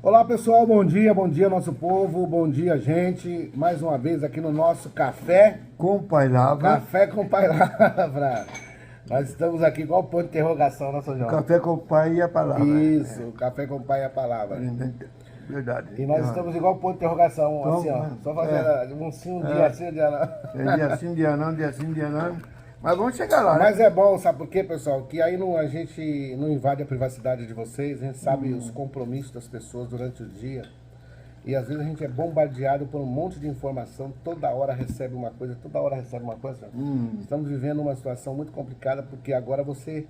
Olá pessoal, bom dia nosso povo, bom dia gente, mais uma vez aqui no nosso Café Com Pai Lavra. Café com Pai Lavra. Nós estamos aqui igual ponto de interrogação, né, São João? Café com o Pai e a Palavra. Isso, Café com Pai e a Palavra. Verdade. E nós estamos igual ponto de interrogação, Então, assim ó, só fazendo um sim, um dia assim, um dia não. É dia sim, dia não, dia sim, dia não. Mas vamos chegar lá, né? Mas é bom, sabe por quê, pessoal? Que aí a gente não invade a privacidade de vocês, a gente sabe os compromissos das pessoas durante o dia. E às vezes a gente é bombardeado por um monte de informação, toda hora recebe uma coisa, toda hora recebe uma coisa. Estamos vivendo uma situação muito complicada, porque agora você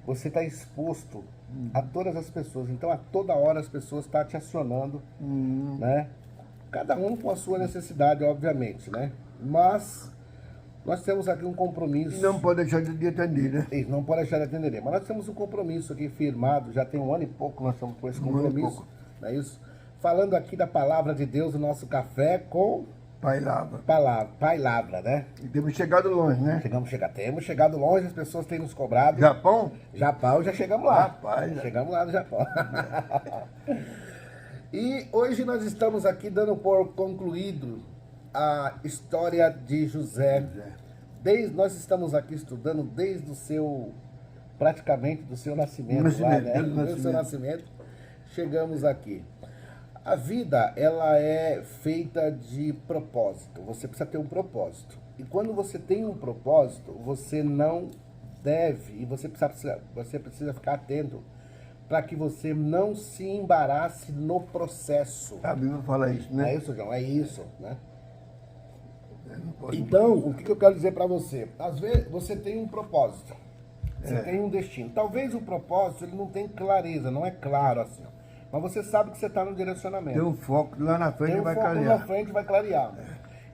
está exposto a todas as pessoas. Então a toda hora as pessoas estão te acionando, né? Cada um com a sua necessidade, obviamente, né? Mas nós temos aqui um compromisso. Não pode deixar de atender, né? Isso, não pode deixar de atender. Mas nós temos um compromisso aqui firmado, já tem 1 ano e pouco que nós estamos com esse compromisso, não é isso? Falando aqui da palavra de Deus, o nosso café com Pai Lavra. Pai Lavra, né? E temos chegado longe, né? Temos chegado longe, as pessoas têm nos cobrado. Japão? Japão, já chegamos lá. Rapaz, chegamos lá no Japão. E hoje nós estamos aqui dando por concluído a história de José. Nós estamos aqui estudando desde o seu, praticamente do seu nascimento, lá, né? Desde o seu nascimento, chegamos aqui. A vida, ela é feita de propósito. Você precisa ter um propósito. E quando você tem um propósito, você não deve, e você precisa ficar atento para que você não se embarace no processo. A Bíblia fala isso, né? É isso, João, é isso, né? Então, o que eu quero dizer para você? Às vezes você tem um propósito, você tem um destino. Talvez o propósito ele não tenha clareza, não é claro assim. Mas você sabe que você está no direcionamento. Tem um foco lá na frente, vai clarear. Lá na frente vai clarear.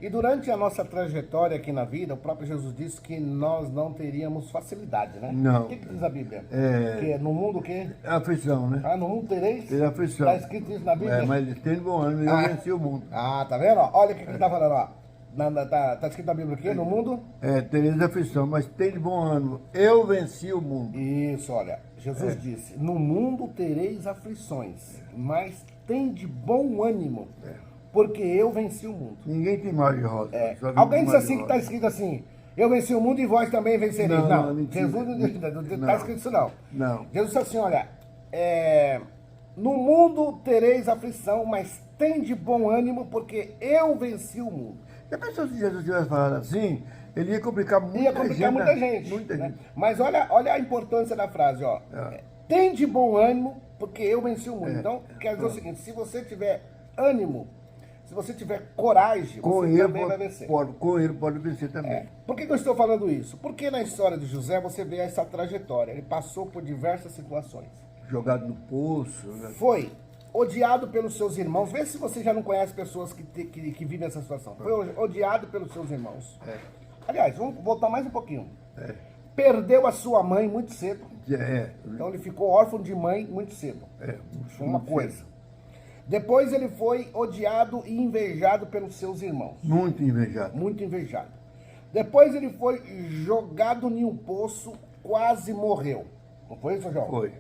E durante a nossa trajetória aqui na vida, o próprio Jesus disse que nós não teríamos facilidade, né? Não. O que diz a Bíblia? É... Que no mundo o quê? Aflição, né? Ah, no mundo tereis? Tem aflição. Está escrito isso na Bíblia? É, mas tem bom ano, eu venci o mundo. Ah, tá vendo? Olha o que ele está falando, ó. Tá escrito na Bíblia o quê? No mundo? É, tereis aflição, mas tem de bom ânimo. Eu venci o mundo. Isso, olha. Jesus disse, no mundo tereis aflições, mas tem de bom ânimo, porque eu venci o mundo. Ninguém tem mal de rosa. Alguém disse assim que está escrito assim, eu venci o mundo e vós também vencereis. Não, Jesus não está escrito isso não. Não. Jesus disse assim, olha, no mundo tereis aflição, mas tem de bom ânimo, porque eu venci o mundo. Já pensou se Jesus tivesse falado assim, ele ia complicar muita gente. Ia complicar muita gente. Muita gente. Mas olha a importância da frase, ó. Tem de bom ânimo, porque eu venci o mundo. Então, quer dizer o seguinte, se você tiver ânimo, se você tiver coragem, você também vai vencer. Com ele pode vencer também. Por que eu estou falando isso? Porque na história de José você vê essa trajetória. Ele passou por diversas situações. Jogado no poço. Né? Foi odiado pelos seus irmãos. Vê se você já não conhece pessoas que vivem essa situação. Foi odiado pelos seus irmãos. Aliás, vamos voltar mais um pouquinho. Perdeu a sua mãe muito cedo. Então ele ficou órfão de mãe muito cedo. Foi uma coisa. Depois ele foi odiado e invejado pelos seus irmãos. Muito invejado. Muito invejado. Depois ele foi jogado em um poço, quase morreu. Não foi isso, João? Foi.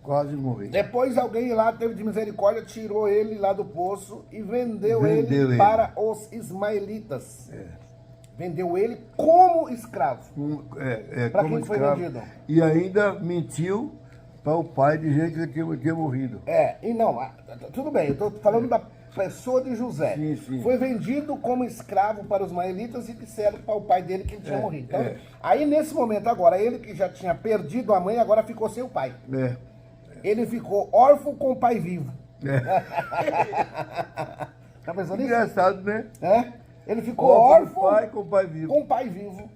Quase morri. Depois alguém lá teve de misericórdia, tirou ele lá do poço e vendeu ele para os ismaelitas. Vendeu ele como escravo. Para quem foi vendido? E ainda mentiu para o pai de gente que tinha morrido. E não, tudo bem, eu estou falando da pessoa de José. Sim. Foi vendido como escravo para os ismaelitas e disseram para o pai dele que ele tinha morrido. Então, aí nesse momento agora, ele que já tinha perdido a mãe, agora ficou sem o pai. Ele ficou órfão com o pai vivo. Tá pensando nisso? Engraçado, né? Ele ficou órfão com o pai vivo. Com o pai vivo.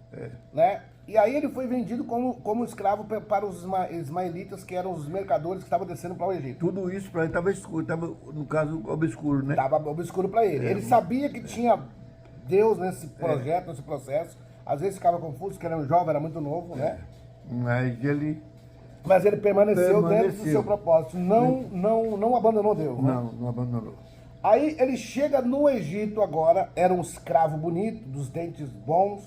Né? E aí ele foi vendido como escravo para os ismaelitas, que eram os mercadores que estavam descendo para o Egito. Tudo isso para ele estava escuro, estava, no caso, obscuro, né? Estava obscuro para ele. Ele sabia que tinha Deus nesse projeto, nesse processo. Às vezes ficava confuso, porque era um jovem, era muito novo, né? Mas ele permaneceu dentro do seu propósito. Não abandonou Deus. Não abandonou. Aí ele chega no Egito agora, era um escravo bonito, dos dentes bons.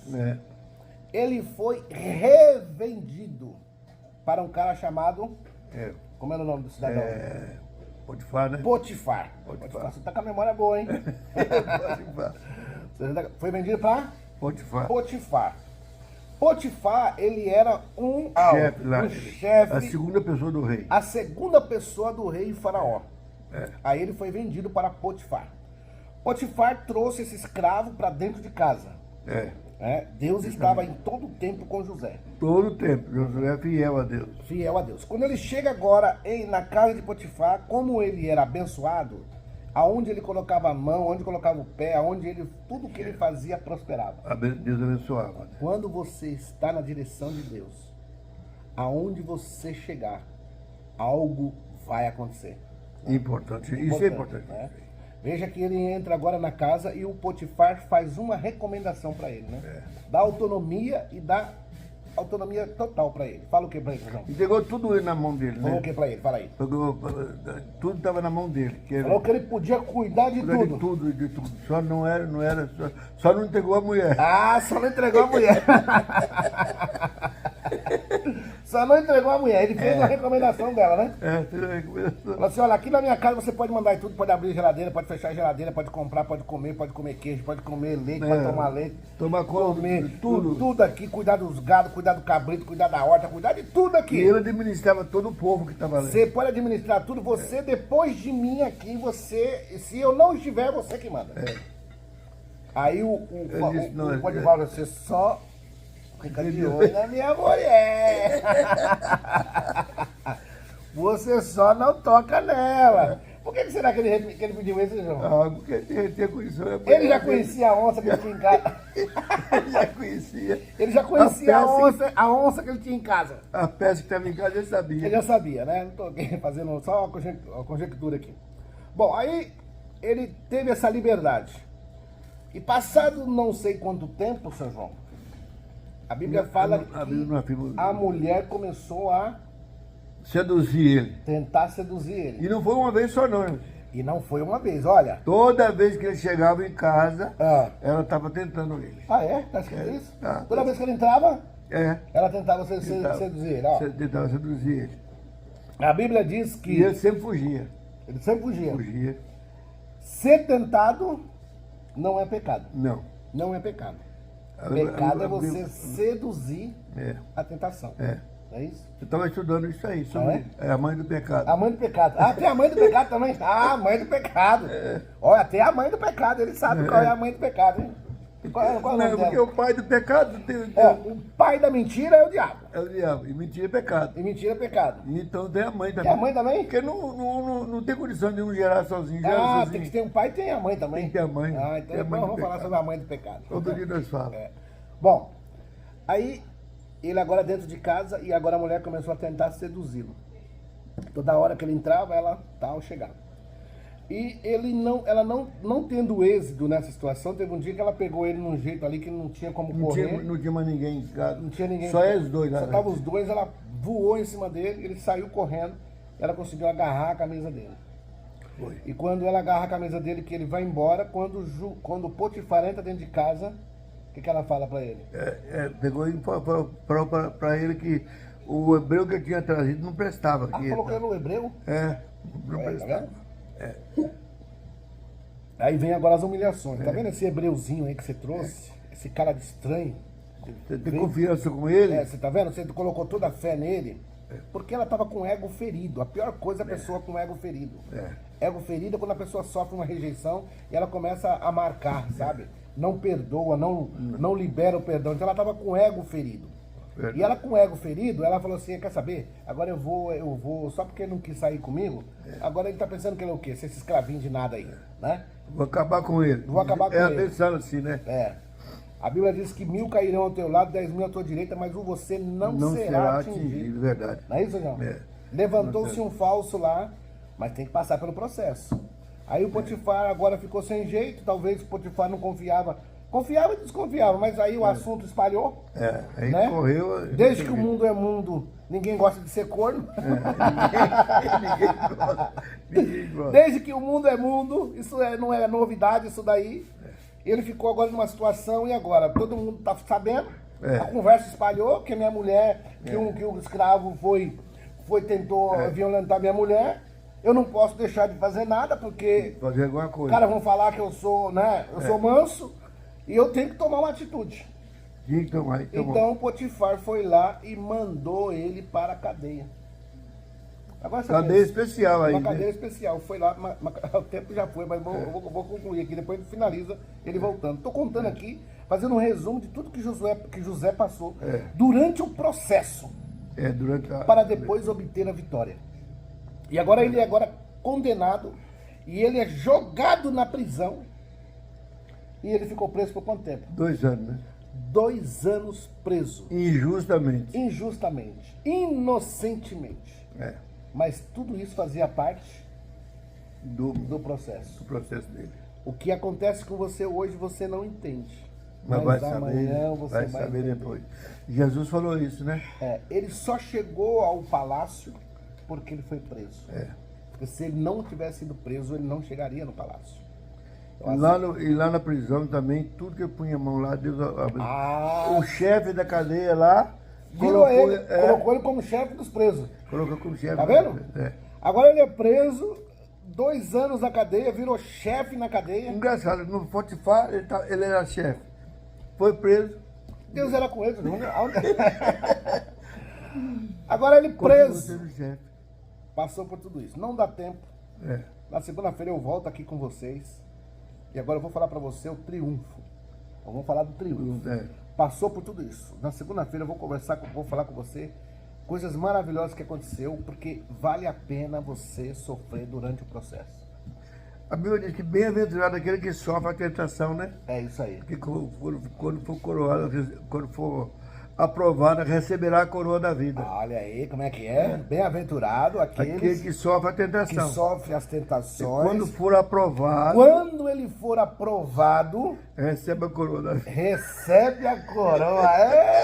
Ele foi revendido para um cara chamado... Como era o nome do cidadão? Potifar, né? Potifar. Potifar. Você tá com a memória boa, hein? Potifar. Foi vendido para Potifar. Potifar. Potifar, ele era um Chefe lá. um chefe, A segunda pessoa do rei. a segunda pessoa do rei Faraó. É. Aí ele foi vendido para Potifar. Potifar trouxe esse escravo para dentro de casa. É. Deus estava em todo o tempo com José, Todo o tempo. Josué é fiel a Deus. fiel a Deus. Quando ele chega agora na casa de Potifar, como ele era abençoado, aonde ele colocava a mão, onde colocava o pé, tudo que ele fazia prosperava. Deus abençoava. Né? Quando você está na direção de Deus, aonde você chegar, algo vai acontecer. Importante. Isso é importante. Né? Veja que ele entra agora na casa e o Potifar faz uma recomendação para ele, né? Dá autonomia e dá autonomia total para ele. Fala o que para ele, João? Entregou tudo na mão dele, Falou né? o que para ele? Fala aí. Tudo estava na mão dele. Que Falou que ele podia cuidar de tudo. De tudo, de tudo. Só não só não entregou a mulher. Ah, só não entregou a mulher. Só não entregou a mulher. Ele fez uma recomendação dela, né? Falou assim, olha, aqui na minha casa você pode mandar tudo, pode abrir a geladeira, pode fechar a geladeira, pode comprar, pode comer queijo, pode comer leite, pode tomar leite. Tomar conta comer de tudo. Tudo aqui, cuidar dos gados, cuidar do cabrito, cuidar da horta, cuidar de tudo aqui. E ele administrava todo o povo que estava ali. Você pode administrar tudo, você depois de mim aqui, se eu não estiver, você que manda. Aí o Potifar, você só fica de olho na minha mulher. Você só não toca nela. Por que será que ele pediu isso, João? Ah, porque ele tinha conhecido. Ele já conhecia a onça que ele tinha em casa. Ele já conhecia. Ele já conhecia a onça que ele tinha em casa. A peça que estava em casa ele sabia. Ele já sabia, né? Não estou fazendo só uma conjectura aqui. Bom, aí ele teve essa liberdade. E passado não sei quanto tempo, São João, a Bíblia fala que a mulher começou a seduzir ele. tentar seduzir ele. E não foi uma vez só não. E não foi uma vez, olha. Toda vez que ele chegava em casa, Ah, ela estava tentando ele. Tá escrito isso? Tá. Toda vez que ele entrava, É. ela tentava seduzir ele. Ó. Tentava seduzir ele. A Bíblia diz que E ele sempre fugia. ele sempre fugia. Fugia. Ser tentado não é pecado. Não. Não é pecado. Pecado é você Eu seduzir É. a tentação. É. É isso? estava estudando isso aí, sobre a mãe do pecado. A mãe do pecado. Ah, tem a mãe do pecado também? Ah, a mãe do pecado. Olha, tem a mãe do pecado. Ele sabe qual é a mãe do pecado, hein? Qual é o nome Não, porque dela? o pai do pecado O pai da mentira é o diabo. é o diabo. E mentira é pecado. E mentira é pecado. E então tem a mãe Tem também. a mãe também? Porque não tem condição de um gerar sozinho. Gera Ah, sozinho. tem que ter um pai e tem a mãe também. Tem que ter a mãe. Ah, então Tem a mãe do vamos falar pecado. sobre a mãe do pecado. Todo dia nós falamos. Bom, aí ele agora dentro de casa e agora a mulher começou a tentar seduzi-lo. Toda hora que ele entrava, ela chegava. E ela não tendo êxito nessa situação, teve um dia que ela pegou ele num jeito ali que não tinha como correr. Não tinha mais ninguém em casa. Não tinha ninguém. Só eles dois lá. Só estavam os dois, ela voou em cima dele, ele saiu correndo, ela conseguiu agarrar a camisa dele. Foi. E quando ela agarra a camisa dele, que ele vai embora, quando o Potifar entra dentro de casa, o que ela fala pra ele? Pegou e falou para ele que o hebreu que ele tinha trazido não prestava. Ah, colocou ele no hebreu? Não Tá prestava. vendo? Aí vem agora as humilhações. Tá vendo esse hebreuzinho aí que você trouxe? Esse cara de estranho. Você tem confiança com ele? Você tá vendo? Você colocou toda a fé nele. Porque ela tava com o ego ferido. A pior coisa é a pessoa com o ego ferido. Ego ferido é quando a pessoa sofre uma rejeição e ela começa a marcar, sabe? Não perdoa, não libera o perdão. Então ela tava com o ego ferido. E ela com o ego ferido, ela falou assim, quer saber? Agora eu vou, só porque ele não quis sair comigo, agora ele tá pensando que ele é o quê? Ser esse escravinho de nada aí, né? Vou acabar com ele. Vou acabar com ele. Pensando assim, né? A Bíblia diz que 1000 cairão ao teu lado, 10.000 à tua direita, mas você não será atingido. Verdade. Não é isso, João? Levantou-se um falso lá, mas tem que passar pelo processo. Aí o Potifar agora ficou sem jeito, talvez o Potifar não confiava. Confiava e desconfiava, mas aí o assunto espalhou. Aí né? correu. Desde que o mundo é mundo, ninguém gosta de ser corno. Ninguém gosta. Desde que o mundo é mundo, isso não é novidade, isso daí. Ele ficou agora numa situação, e agora? Todo mundo está sabendo, a conversa espalhou, que a minha mulher, que um escravo tentou violentar minha mulher, Eu não posso deixar de fazer nada, porque Fazer alguma os coisa. caras vão falar que eu sou, né? Eu sou manso e eu tenho que tomar uma atitude. Tinha que tomar, e tomou. Então Potifar foi lá e mandou ele para a cadeia. Agora você Cadeia pensa, especial aí, uma né? cadeia especial. Foi lá, o tempo já foi, mas vou concluir aqui, depois finaliza ele voltando. Estou contando aqui, fazendo um resumo de tudo que José passou durante o processo, Durante a... para depois obter a vitória. E agora ele é condenado e ele é jogado na prisão. E ele ficou preso por quanto tempo? 2 anos, né? 2 anos preso. Injustamente. Injustamente, inocentemente. Mas tudo isso fazia parte do processo. O processo dele. O que acontece com você hoje, você não entende. Mas vai saber, amanhã você vai saber entender. depois. Jesus falou isso, né? Ele só chegou ao palácio porque ele foi preso. Porque se ele não tivesse sido preso, ele não chegaria no palácio. Então, E lá na prisão também, tudo que eu punha a mão lá, Deus abriu. Ah. O chefe da cadeia lá colocou ele como chefe dos presos. colocou como chefe. Tá vendo? É. Agora ele é preso, 2 anos na cadeia, virou chefe na cadeia. Engraçado, no Potifar ele era chefe. Foi preso. Deus era com ele. Agora ele Continuou preso. sendo chefe. Passou por tudo isso. Não dá tempo. Na segunda-feira eu volto aqui com vocês. E agora eu vou falar pra você o triunfo. Vamos falar do triunfo. Passou por tudo isso. Na segunda-feira eu vou falar com você coisas maravilhosas que aconteceu, porque vale a pena você sofrer durante o processo. A Bíblia diz que bem-aventurado aquele que sofre a tentação, né? É isso aí. Que quando for coroado, quando for aprovado, receberá a coroa da vida. Olha aí como é que é. Bem-aventurado Aquele aqueles que sofre a que tentação. sofrem as tentações. Quando for aprovado, Quando ele for aprovado, recebe a coroa da vida. recebe a coroa.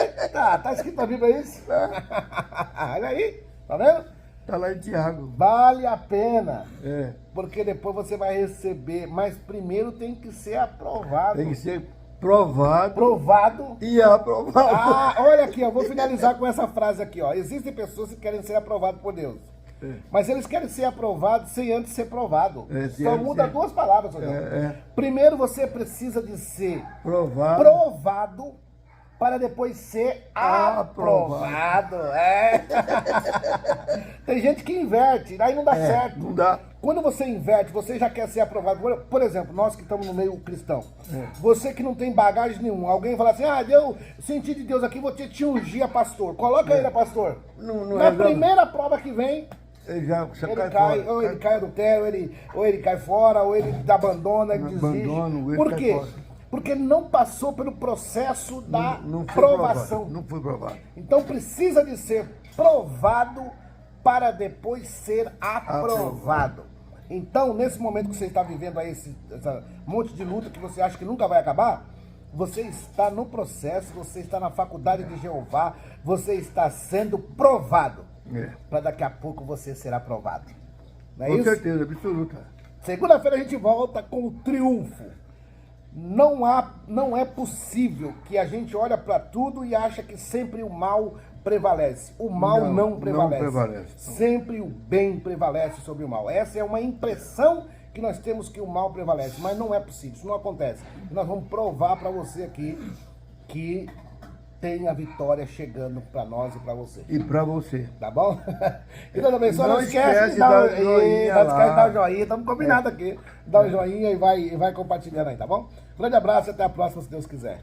Eita, tá escrito na Bíblia isso? Olha aí, tá vendo? Está lá em Tiago. Vale a pena, É. porque depois você vai receber, mas primeiro tem que ser aprovado. Tem que ser provado Provado. e aprovado. Ah, olha aqui, eu vou finalizar com essa frase aqui, ó. Existem pessoas que querem ser aprovados por Deus. Mas eles querem ser aprovados sem antes ser provado. Só muda 2 palavras, Primeiro você precisa de ser provado para depois ser aprovado. Tem gente que inverte, aí não dá certo. Não dá. Quando você inverte, você já quer ser aprovado. Por exemplo, nós que estamos no meio cristão. Você que não tem bagagem nenhuma. Alguém fala assim, eu senti de Deus aqui, vou te ungir a pastor. Coloca ele a pastor. Na primeira prova que vem, ele cai, ou ele cai do terra, ou ele cai fora, ou ele abandona, ele desiste. Por quê? Porque ele não passou pelo processo da provação. Não foi provado. Então precisa de ser provado para depois ser aprovado. Então, nesse momento que você está vivendo aí esse monte de luta que você acha que nunca vai acabar, você está no processo, você está na faculdade de Jeová, você está sendo provado. Para daqui a pouco você ser aprovado. Não é isso? Com certeza, absoluta. Segunda-feira a gente volta com o triunfo. Não é possível que a gente olha para tudo e acha que sempre o mal prevalece. O mal não prevalece. Sempre o bem prevalece sobre o mal. Essa é uma impressão que nós temos que o mal prevalece, mas não é possível, isso não acontece. Nós vamos provar para você aqui que tem a vitória chegando para nós e para você. E para você. Tá bom? E Deus abençoe. Não esquece de dar o joinha lá. Dar o joinha. Estamos combinados aqui. Dá o joinha e vai compartilhando aí, tá bom? Grande abraço e até a próxima, se Deus quiser.